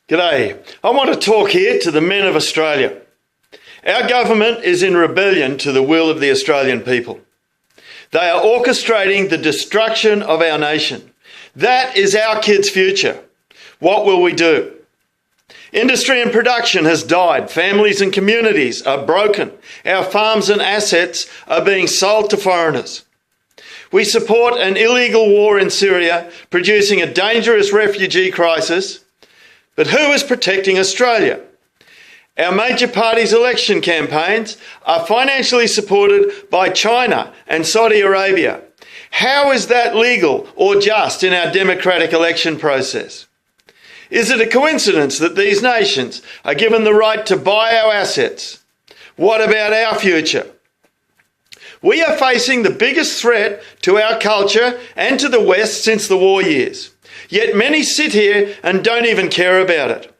G'day. I want to talk here to the men of Australia. Our government is in rebellion to the will of the Australian people. They are orchestrating the destruction of our nation. That is our kids' future. What will we do? Industry and production has died. Families and communities are broken. Our farms and assets are being sold to foreigners. We support an illegal war in Syria, producing a dangerous refugee crisis. But who is protecting Australia? Our major parties' election campaigns are financially supported by China and Saudi Arabia. How is that legal or just in our democratic election process? Is it a coincidence that these nations are given the right to buy our assets? What about our future? We are facing the biggest threat to our culture and to the West since the war years. Yet many sit here and don't even care about it.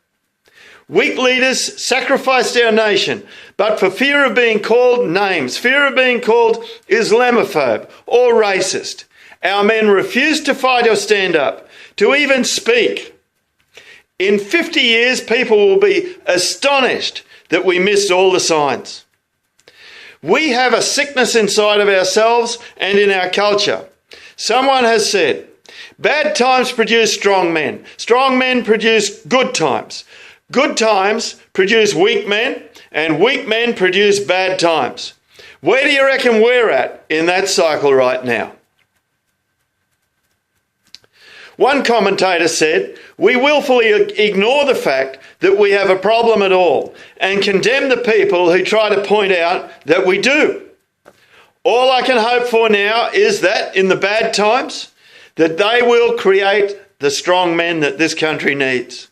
Weak leaders sacrificed our nation, but for fear of being called names, fear of being called Islamophobe or racist, our men refused to fight or stand up, to even speak. In 50 years, people will be astonished that we missed all the signs. We have a sickness inside of ourselves and in our culture. Someone has said, bad times produce strong men produce good times produce weak men, and weak men produce bad times. Where do you reckon we're at in that cycle right now? One commentator said, we willfully ignore the fact that we have a problem at all and condemn the people who try to point out that we do. All I can hope for now is that in the bad times, that they will create the strong men that this country needs.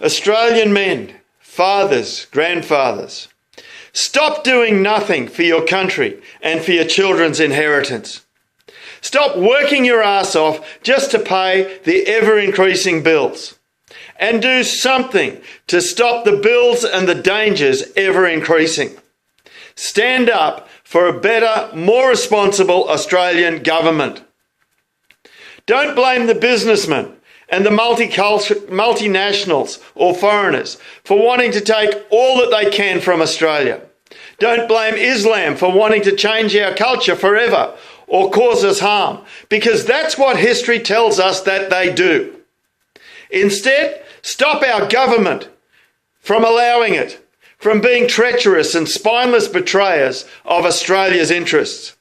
Australian men, fathers, grandfathers, stop doing nothing for your country and for your children's inheritance. Stop working your ass off just to pay the ever-increasing bills. And do something to stop the bills and the dangers ever-increasing. Stand up for a better, more responsible Australian government. Don't blame the businessmen and the multinationals or foreigners for wanting to take all that they can from Australia. Don't blame Islam for wanting to change our culture forever or cause us harm, because that's what history tells us that they do. Instead, stop our government from allowing it, from being treacherous and spineless betrayers of Australia's interests.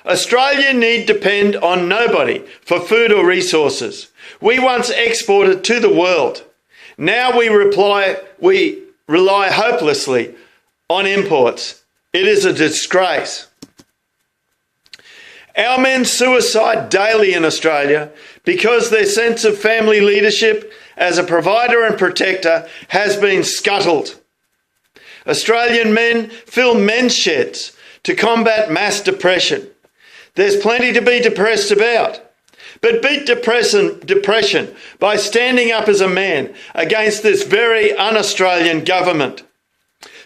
Australia need depend on nobody for food or resources. We once exported to the world. Now we rely hopelessly on imports. It is a disgrace. Our men suicide daily in Australia because their sense of family leadership as a provider and protector has been scuttled. Australian men fill men's sheds to combat mass depression. There's plenty to be depressed about. But beat depression by standing up as a man against this very un-Australian government.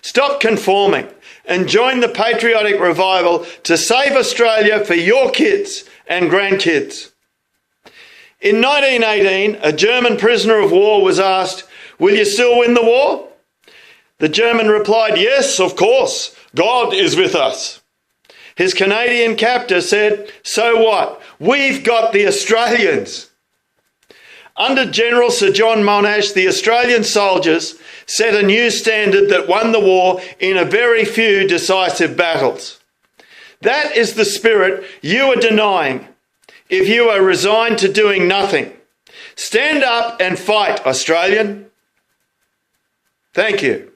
Stop conforming and join the patriotic revival to save Australia for your kids and grandkids. In 1918, a German prisoner of war was asked, "Will you still win the war?" The German replied, "Yes, of course. God is with us." His Canadian captor said, "So what? We've got the Australians." Under General Sir John Monash, the Australian soldiers set a new standard that won the war in a very few decisive battles. That is the spirit you are denying if you are resigned to doing nothing. Stand up and fight, Australian. Thank you.